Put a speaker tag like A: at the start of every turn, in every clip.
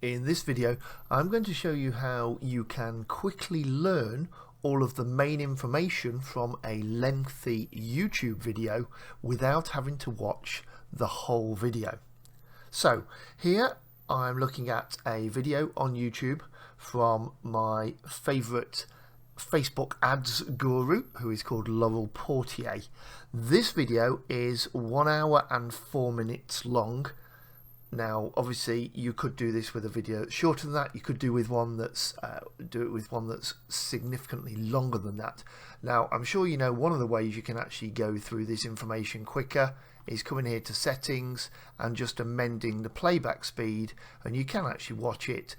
A: In this video, I'm going to show you how you can quickly learn all of the main information from a lengthy YouTube video without having to watch the whole video. So here I'm looking at a video on YouTube from my favorite Facebook ads guru, who is called Laurel Portier. This video is 1 hour and 4 minutes long. Now, obviously, you could do this with a video that's shorter than that. You could do it with one that's significantly longer than that. Now, I'm sure you know one of the ways you can actually go through this information quicker is coming here to settings and just amending the playback speed, and you can actually watch it.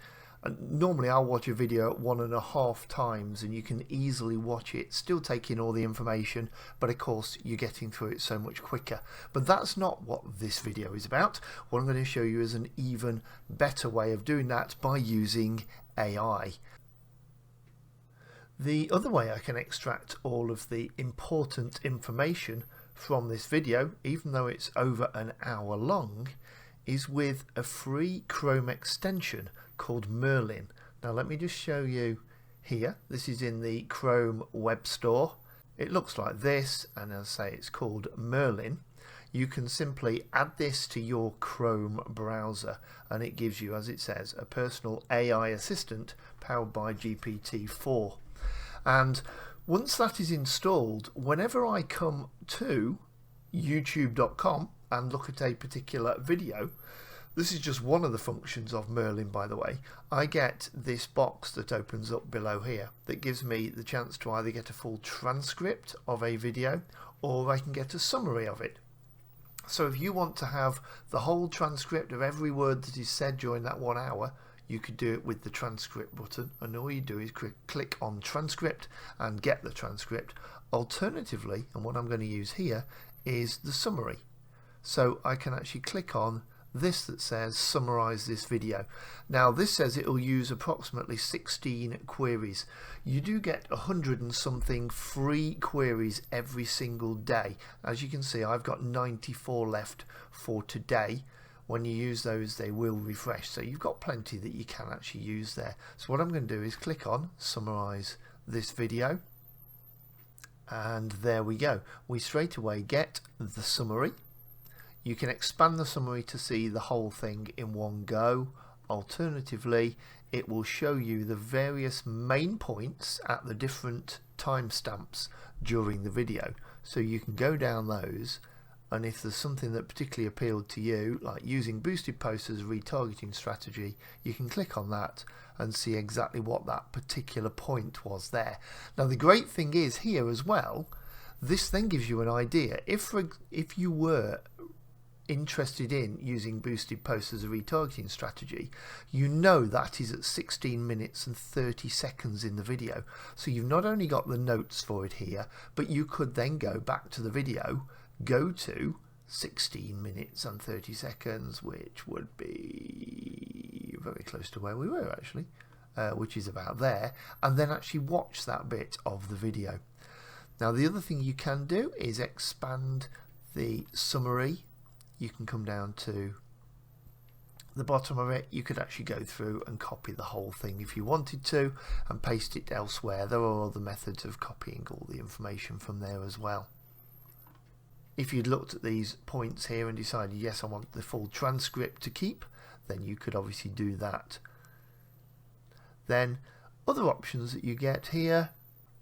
A: Normally I'll watch a video at 1.5 times and you can easily watch it, still take in all the information, but of course you're getting through it so much quicker. But that's not what this video is about. What I'm going to show you is an even better way of doing that by using AI. The other way I can extract all of the important information from this video, even though it's over an hour long, is with a free Chrome extension called Merlin. Now let me just show you here. This is in the Chrome Web Store. It looks like this, and as I say, it's called Merlin. You can simply add this to your Chrome browser and it gives you, as it says, a personal AI assistant powered by GPT-4. And once that is installed, whenever I come to youtube.com and look at a particular video, this is just one of the functions of Merlin, by the way, I get this box that opens up below here that gives me the chance to either get a full transcript of a video or I can get a summary of it. So if you want to have the whole transcript of every word that is said during that 1 hour, you could do it with the transcript button, and all you do is click on transcript and get the transcript. Alternatively, and what I'm going to use here, is the summary. So I can actually click on this that says summarize this video. Now this says it will use approximately 16 queries. You do get 100 and something free queries every single day. As you can see, I've got 94 left for today. When you use those, they will refresh, so you've got plenty that you can actually use there. So what I'm going to do is click on summarize this video, and there we go. We straight away get the summary. You can expand the summary to see the whole thing in one go. Alternatively, it will show you the various main points at the different timestamps during the video. So you can go down those, and if there's something that particularly appealed to you, like using boosted posts as a retargeting strategy, you can click on that and see exactly what that particular point was there. Now the great thing is here as well, this then gives you an idea. If you were interested in using boosted posts as a retargeting strategy, you know that is at 16 minutes and 30 seconds in the video. So you've not only got the notes for it here, but you could then go back to the video, go to 16 minutes and 30 seconds, which would be very close to where we were actually, which is about there, and then actually watch that bit of the video. Now the other thing you can do is expand the summary. You can come down to the bottom of it. You could actually go through and copy the whole thing if you wanted to and paste it elsewhere. There are other methods of copying all the information from there as well. If you'd looked at these points here and decided, yes, I want the full transcript to keep, then you could obviously do that. Then other options that you get here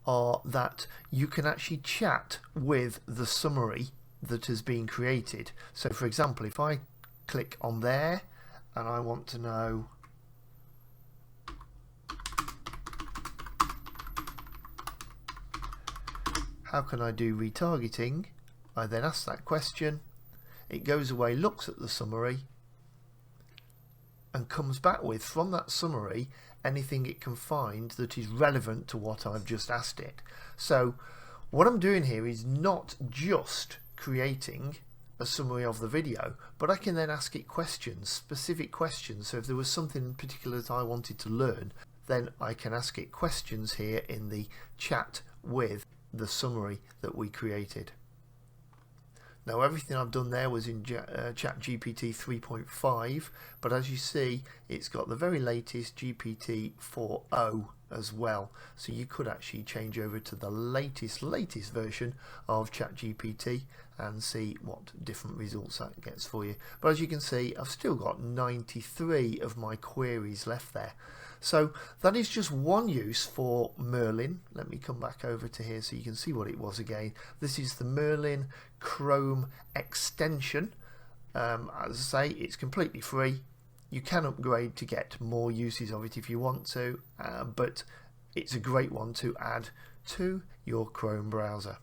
A: are that you can actually chat with the summary that has been created. So for example, if I click on there and I want to know how can I do retargeting, I then ask that question, it goes away, looks at the summary and comes back with, from that summary, anything it can find that is relevant to what I've just asked it. So what I'm doing here is not just creating a summary of the video, but I can then ask it questions, specific questions. So if there was something in particular that I wanted to learn, then I can ask it questions here in the chat with the summary that we created. Now everything I've done there was in ChatGPT 3.5, but as you see it's got the very latest GPT 4o as well, so you could actually change over to the latest version of ChatGPT and see what different results that gets for you. But as you can see, I've still got 93 of my queries left there. So that is just one use for Merlin. Let me come back over to here so you can see what it was again. This is the Merlin Chrome extension. As I say, it's completely free. You can upgrade to get more uses of it if you want to, but it's a great one to add to your Chrome browser.